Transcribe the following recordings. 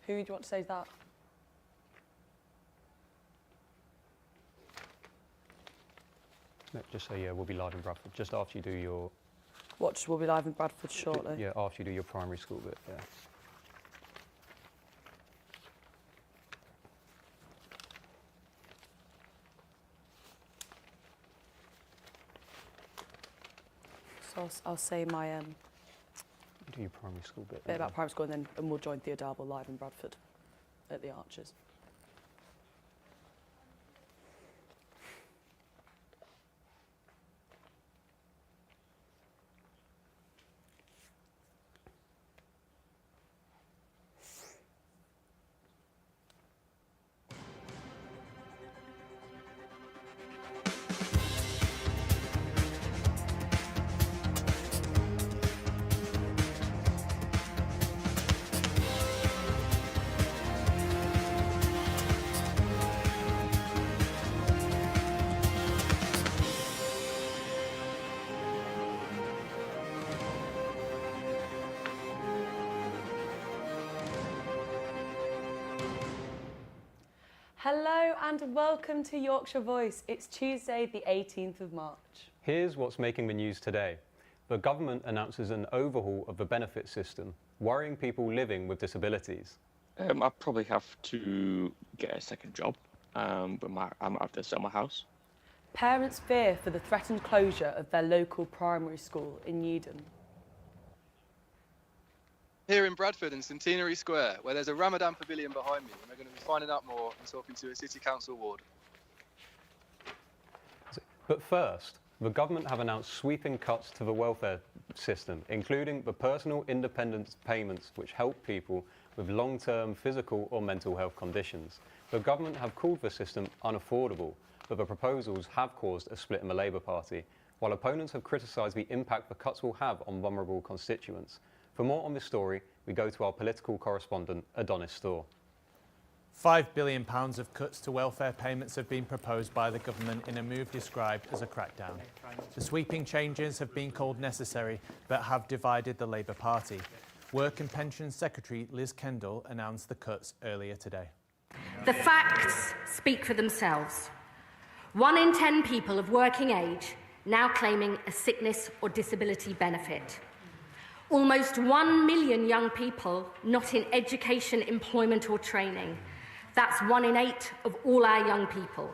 Who do you want to say that? No, just say, yeah, we'll be live in Bradford, just after you do your... Watch, we'll be live in Bradford shortly. Yeah, after you do your primary school bit, yeah. So I'll say my Do your primary school bit. bit about primary school, and we'll join Theo Darble live in Bradford at the Archers. Hello and welcome to Yorkshire Voice. It's Tuesday the 18th of March. Here's what's making the news today. The government announces an overhaul of the benefit system, worrying people living with disabilities. I'll probably have to get a second job, but I might have to sell my house. Parents fear for the threatened closure of their local primary school in Needham. Here in Bradford in Centenary Square, where there's a Ramadan pavilion behind me, and we're going to be finding out more and talking to a City Council ward. But first, the government have announced sweeping cuts to the welfare system, including the personal independence payments which help people with long-term physical or mental health conditions. The government have called the system unaffordable, but the proposals have caused a split in the Labour Party, while opponents have criticised the impact the cuts will have on vulnerable constituents. For more on this story, we go to our political correspondent, Adonis Storr. £5 billion of cuts to welfare payments have been proposed by the government in a move described as a crackdown. The sweeping changes have been called necessary, but have divided the Labour Party. Work and Pensions Secretary Liz Kendall announced the cuts earlier today. The facts speak for themselves. 1 in 10 people of working age now claiming a sickness or disability benefit. Almost 1 million young people not in education, employment or training. That's 1 in 8 of all our young people.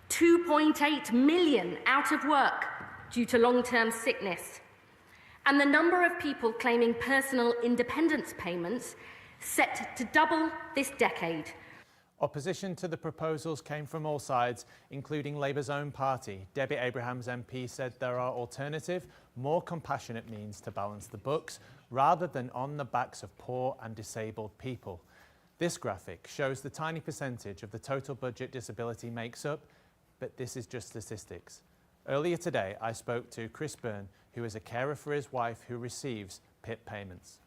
2.8 million out of work due to long-term sickness. And the number of people claiming personal independence payments set to double this decade. Opposition to the proposals came from all sides, including Labour's own party. Debbie Abrahams MP said there are alternative, more compassionate means to balance the books, rather than on the backs of poor and disabled people. This graphic shows the tiny percentage of the total budget disability makes up, but this is just statistics. Earlier today, I spoke to Chris Byrne, who is a carer for his wife who receives PIP payments.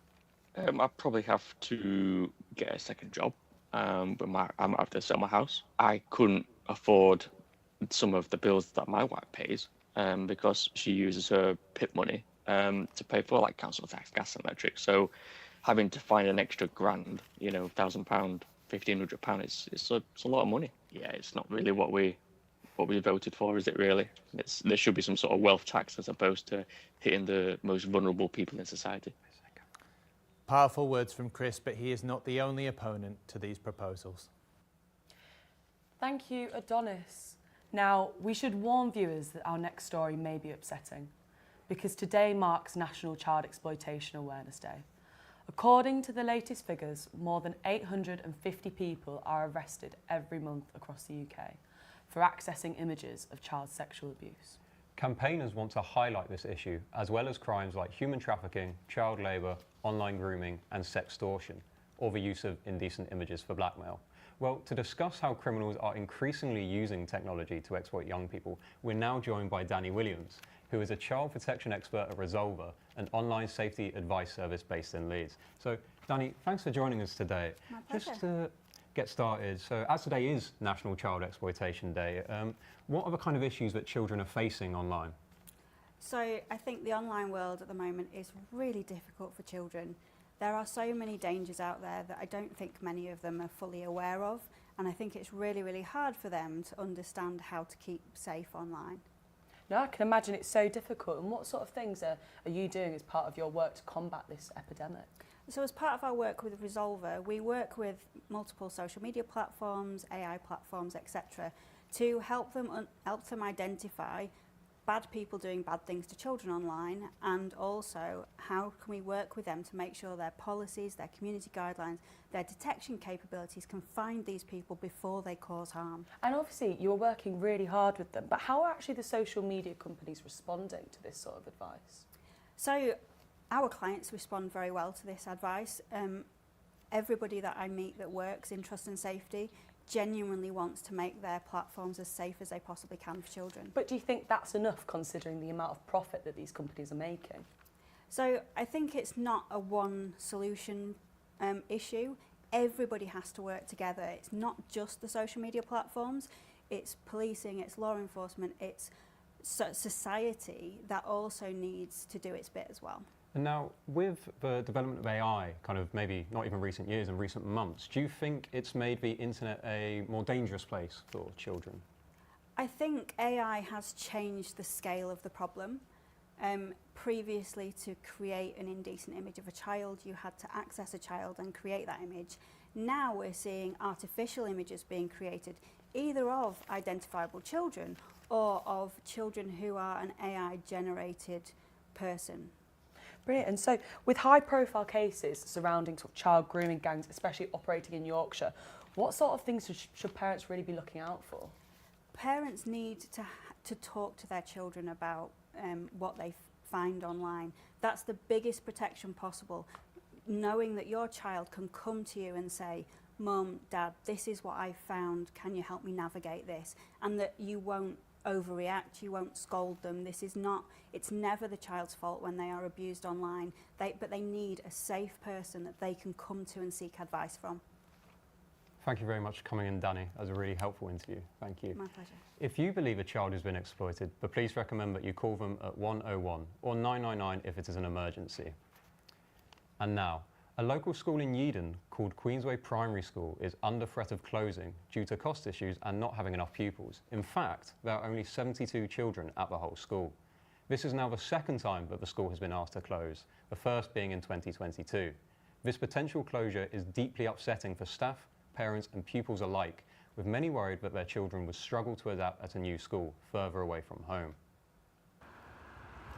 I'll probably have to get a second job, but I might have to sell my house. I couldn't afford some of the bills that my wife pays because she uses her PIP money to pay for like council tax, gas and electric. So having to find an extra grand, £1,000, £1,500, it's a lot of money. Yeah, it's not really what we voted for, is it really? There should be some sort of wealth tax as opposed to hitting the most vulnerable people in society. Powerful words from Chris, but he is not the only opponent to these proposals. Thank you, Adonis. Now, we should warn viewers that our next story may be upsetting, because today marks National Child Exploitation Awareness Day. According to the latest figures, more than 850 people are arrested every month across the UK for accessing images of child sexual abuse. Campaigners want to highlight this issue, as well as crimes like human trafficking, child labour, online grooming and sextortion, or the use of indecent images for blackmail. Well, to discuss how criminals are increasingly using technology to exploit young people, we're now joined by Danny Williams, who is a child protection expert at Resolver, an online safety advice service based in Leeds. So, Danny, thanks for joining us today. My pleasure. Just to get started, so as today is National Child Exploitation Day, what are the kind of issues that children are facing online? So I think the online world at the moment is really difficult for children. There are so many dangers out there that I don't think many of them are fully aware of, and I think it's really, really hard for them to understand how to keep safe online. No, I can imagine it's so difficult. And what sort of things are you doing as part of your work to combat this epidemic? So as part of our work with Resolver, we work with multiple social media platforms, AI platforms, etc., to help them identify bad people doing bad things to children online, and also how can we work with them to make sure their policies, their community guidelines, their detection capabilities can find these people before they cause harm. And obviously you're working really hard with them, but how are actually the social media companies responding to this sort of advice? So our clients respond very well to this advice. Everybody that I meet that works in trust and safety genuinely wants to make their platforms as safe as they possibly can for children. But do you think that's enough considering the amount of profit that these companies are making? So I think it's not a one solution issue. Everybody has to work together. It's not just the social media platforms, it's policing, it's law enforcement, it's society that also needs to do its bit as well. And now, with the development of AI, kind of maybe not even recent years and recent months, do you think it's made the internet a more dangerous place for children? I think AI has changed the scale of the problem. Previously, to create an indecent image of a child, you had to access a child and create that image. Now we're seeing artificial images being created, either of identifiable children or of children who are an AI-generated person. Brilliant. And so with high-profile cases surrounding sort of child grooming gangs, especially operating in Yorkshire, what sort of things should parents really be looking out for? Parents need to talk to their children about what they find online. That's the biggest protection possible. Knowing that your child can come to you and say, "Mum, Dad, this is what I found, can you help me navigate this?" And that you won't overreact, you won't scold them. It's never the child's fault when they are abused online, but they need a safe person that they can come to and seek advice from. Thank you very much for coming in, Danny. That was a really helpful interview. Thank you. My pleasure. If you believe a child has been exploited, but please recommend that you call them at 101 or 999 if it is an emergency. And now, a local school in Yeadon called Queensway Primary School is under threat of closing due to cost issues and not having enough pupils. In fact, there are only 72 children at the whole school. This is now the second time that the school has been asked to close, the first being in 2022. This potential closure is deeply upsetting for staff, parents and pupils alike, with many worried that their children would struggle to adapt at a new school further away from home.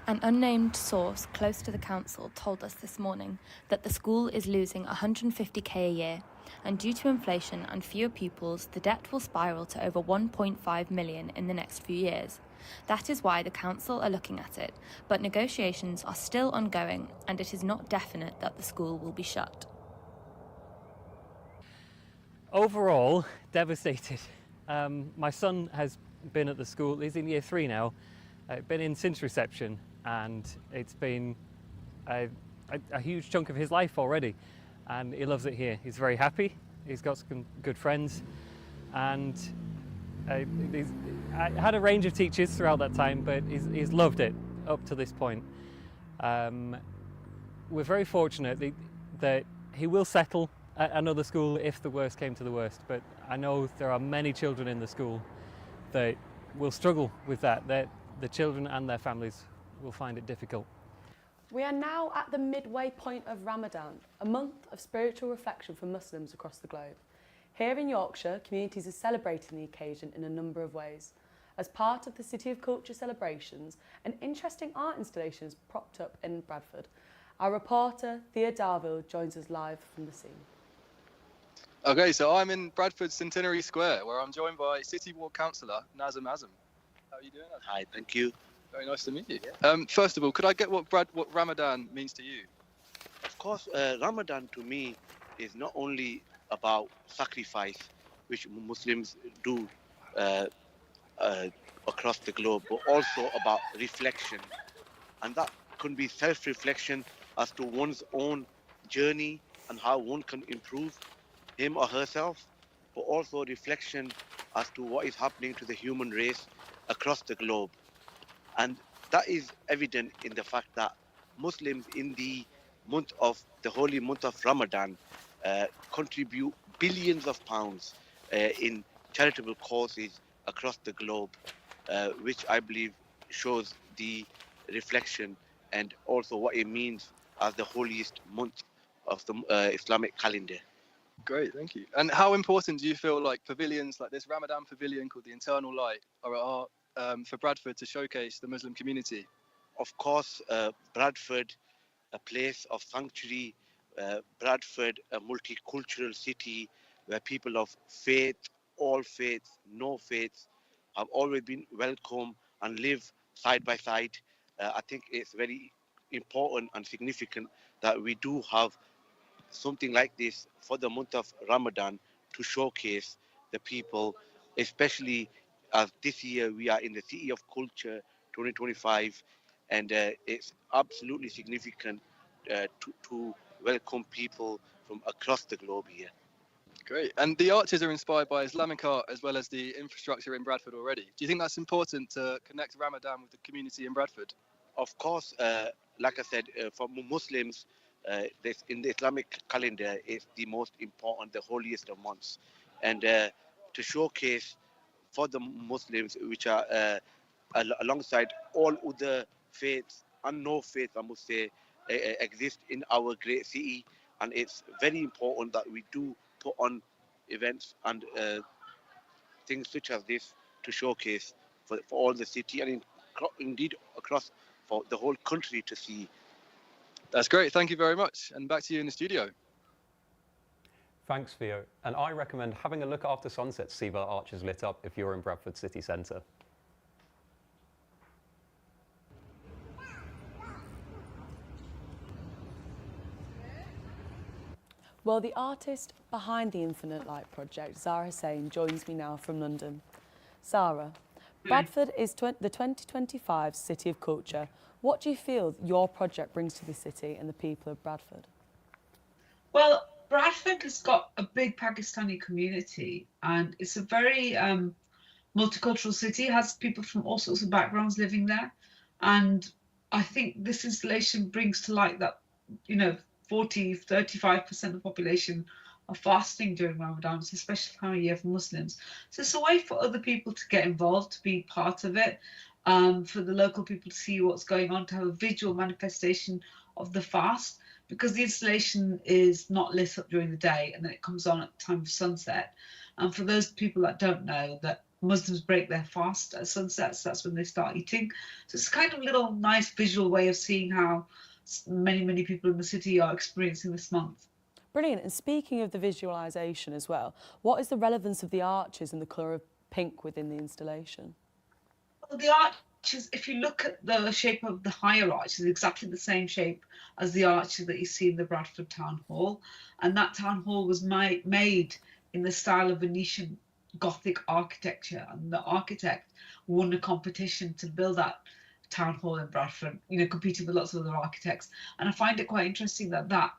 An unnamed source close to the council told us this morning that the school is losing $150k a year, and due to inflation and fewer pupils, the debt will spiral to over $1.5 million in the next few years. That is why the council are looking at it, but negotiations are still ongoing and it is not definite that the school will be shut. Overall, devastated. My son has been at the school, he's in year 3 now, been in since reception, and it's been a huge chunk of his life already, and he loves it here. He's very happy, he's got some good friends, and I had a range of teachers throughout that time, but he's loved it up to this point. We're very fortunate that he will settle at another school if the worst came to the worst, but I know there are many children in the school that will struggle with that the children and their families will find it difficult. We are now at the midway point of Ramadan, a month of spiritual reflection for Muslims across the globe. Here in Yorkshire, communities are celebrating the occasion in a number of ways. As part of the City of Culture celebrations, an interesting art installation is propped up in Bradford. Our reporter, Thea Darville, joins us live from the scene. Okay, so I'm in Bradford Centenary Square, where I'm joined by City Ward Councillor Nazem Azam. How are you doing, Nazem? Hi, thank you. Very nice to meet you. First of all, could I get what Ramadan means to you? Of course, Ramadan to me is not only about sacrifice, which Muslims do across the globe, but also about reflection. And that can be self-reflection as to one's own journey and how one can improve him or herself, but also reflection as to what is happening to the human race across the globe. And that is evident in the fact that Muslims in the month of the holy month of Ramadan, contribute billions of pounds in charitable causes across the globe, which I believe shows the reflection and also what it means as the holiest month of the Islamic calendar. Great, thank you. And how important do you feel like pavilions like this Ramadan pavilion called the Eternal Light are for Bradford to showcase the Muslim community? Of course, Bradford, a place of sanctuary, Bradford, a multicultural city where people of faith, all faiths, no faiths, have always been welcome and live side by side. I think it's very important and significant that we do have something like this for the month of Ramadan to showcase the people, especially as this year we are in the City of Culture 2025, and it's absolutely significant to welcome people from across the globe here. Great. And the arches are inspired by Islamic art as well as the infrastructure in Bradford already. Do you think that's important to connect Ramadan with the community in Bradford? Of course, like I said, for Muslims, in the Islamic calendar, it's the most important, the holiest of months. And to showcase for the Muslims, which are alongside all other faiths and no faiths, I must say, exist in our great city. And it's very important that we do put on events and things such as this to showcase for all the city and indeed across for the whole country to see. That's great. Thank you very much. And back to you in the studio. Thanks, Theo. And I recommend having a look after sunset to see the arches lit up if you're in Bradford city centre. Well, the artist behind the Infinite Light project, Zara Hussain, joins me now from London. Zara, Bradford is the 2025 City of Culture. What do you feel your project brings to the city and the people of Bradford? Well, Bradford has got a big Pakistani community and it's a very multicultural city. It has people from all sorts of backgrounds living there. And I think this installation brings to light that, 35% of the population are fasting during Ramadan. It's a special time of year for Muslims. So it's a way for other people to get involved, to be part of it, for the local people to see what's going on, to have a visual manifestation of the fast, because the installation is not lit up during the day and then it comes on at the time of sunset. And for those people that don't know, that Muslims break their fast at sunset, so that's when they start eating. So it's kind of a little nice visual way of seeing how many people in the city are experiencing this month. Brilliant. And speaking of the visualisation as well, what is the relevance of the arches and the colour of pink within the installation? Well, the arches, if you look at the shape of the higher arch, is exactly the same shape as the arches that you see in the Bradford Town Hall. And that Town Hall was made in the style of Venetian Gothic architecture. And the architect won a competition to build that Town Hall in Bradford, competing with lots of other architects. And I find it quite interesting that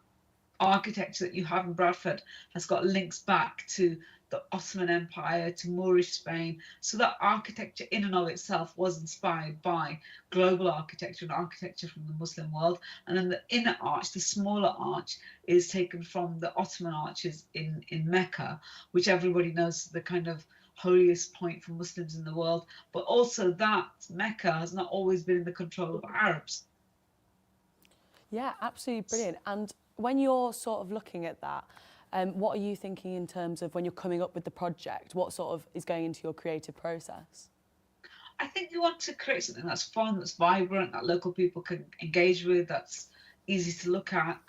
architecture that you have in Bradford has got links back to the Ottoman Empire, to Moorish Spain. So that architecture in and of itself was inspired by global architecture and architecture from the Muslim world. And then the inner arch, the smaller arch, is taken from the Ottoman arches in Mecca, which everybody knows is the kind of holiest point for Muslims in the world. But also that Mecca has not always been in the control of Arabs. Yeah, absolutely brilliant. And when you're sort of looking at that, what are you thinking in terms of when you're coming up with the project? What sort of is going into your creative process? I think you want to create something that's fun, that's vibrant, that local people can engage with, that's easy to look at,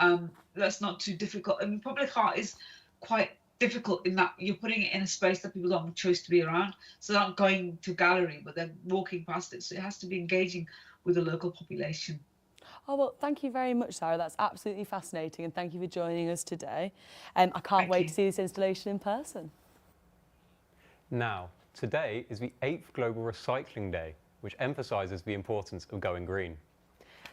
that's not too difficult. I mean, public art is quite difficult in that you're putting it in a space that people don't have a choice to be around. So they're not going to a gallery, but they're walking past it. So it has to be engaging with the local population. Oh, well, thank you very much, Sarah. That's absolutely fascinating. And thank you for joining us today. I can't wait to see this installation in person. Now, today is the 8th Global Recycling Day, which emphasises the importance of going green.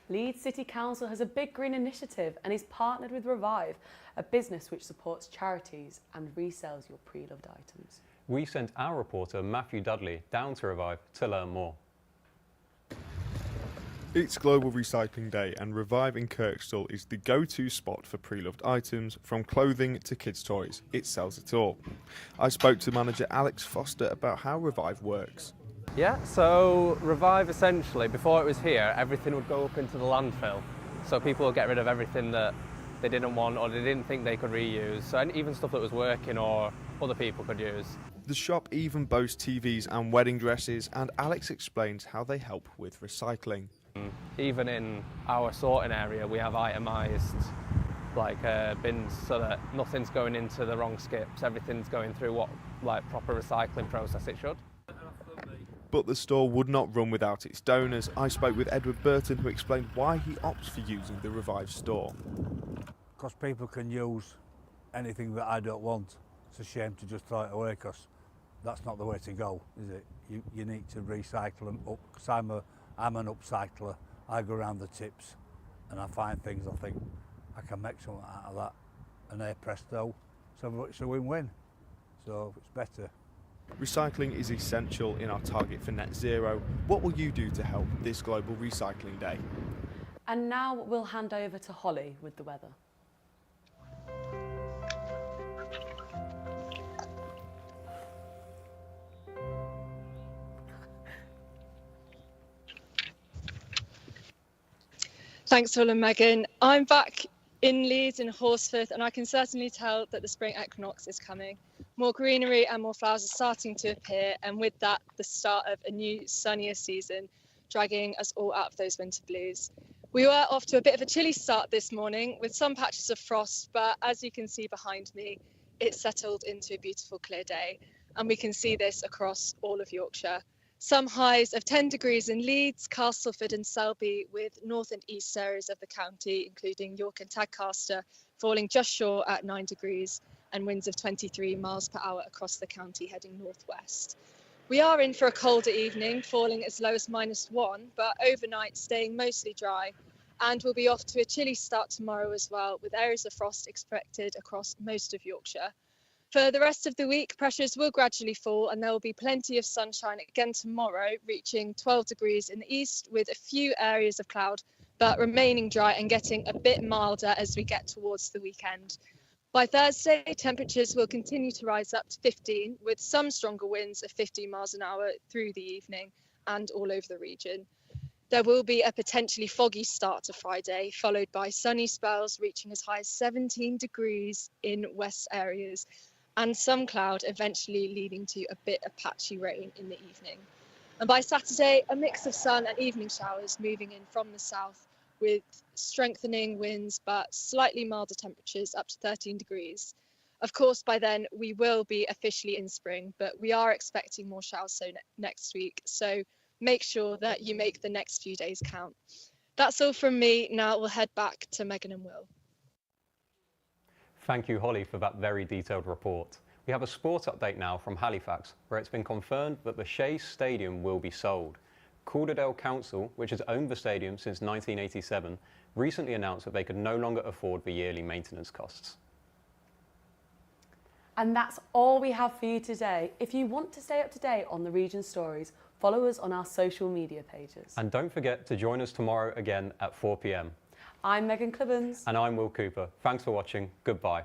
Leeds City Council has a big green initiative and is partnered with Revive, a business which supports charities and resells your pre-loved items. We sent our reporter, Matthew Dudley, down to Revive to learn more. It's Global Recycling Day, and Revive in Kirkstall is the go-to spot for pre-loved items, from clothing to kids' toys. It sells it all. I spoke to manager Alex Foster about how Revive works. Yeah, so Revive essentially, before it was here, everything would go up into the landfill. So people would get rid of everything that they didn't want or they didn't think they could reuse. So even stuff that was working or other people could use. The shop even boasts TVs and wedding dresses, and Alex explains how they help with recycling. Even in our sorting area, we have itemised bins so that nothing's going into the wrong skips. Everything's going through what proper recycling process it should. But the store would not run without its donors. I spoke with Edward Burton, who explained why he opts for using the Revive store. Because people can use anything that I don't want. It's a shame to just throw it away, because that's not the way to go, is it? You need to recycle them up, because I'm an upcycler. I go around the tips and I find things I think I can make something out of that, and there presto, so it's a win-win, so it's better. Recycling is essential in our target for net zero. What will you do to help this Global Recycling Day? And now we'll hand over to Holly with the weather. Thanks, Phil and Megan. I'm back in Leeds in Horsforth, and I can certainly tell that the spring equinox is coming. More greenery and more flowers are starting to appear, and with that, the start of a new sunnier season, dragging us all out of those winter blues. We were off to a bit of a chilly start this morning with some patches of frost, but as you can see behind me, it's settled into a beautiful clear day, and we can see this across all of Yorkshire. Some highs of 10 degrees in Leeds, Castleford and Selby, with north and east areas of the county, including York and Tadcaster, falling just short at 9 degrees, and winds of 23 miles per hour across the county heading northwest. We are in for a colder evening, falling as low as -1, but overnight staying mostly dry, and we'll be off to a chilly start tomorrow as well, with areas of frost expected across most of Yorkshire. For the rest of the week, pressures will gradually fall, and there will be plenty of sunshine again tomorrow, reaching 12 degrees in the east with a few areas of cloud, but remaining dry and getting a bit milder as we get towards the weekend. By Thursday, temperatures will continue to rise up to 15, with some stronger winds of 50 miles an hour through the evening and all over the region. There will be a potentially foggy start to Friday, followed by sunny spells reaching as high as 17 degrees in west areas, and some cloud, eventually leading to a bit of patchy rain in the evening. And by Saturday, a mix of sun and evening showers moving in from the south, with strengthening winds but slightly milder temperatures up to 13 degrees. Of course, by then we will be officially in spring, but we are expecting more showers next week, so make sure that you make the next few days count. That's all from me. Now we'll head back to Megan and Will. Thank you, Holly, for that very detailed report. We have a sport update now from Halifax, where it's been confirmed that the Shea Stadium will be sold. Calderdale Council, which has owned the stadium since 1987, recently announced that they could no longer afford the yearly maintenance costs. And that's all we have for you today. If you want to stay up to date on the region stories, follow us on our social media pages. And don't forget to join us tomorrow again at 4 p.m. I'm Megan Clibbins. And I'm Will Cooper. Thanks for watching. Goodbye.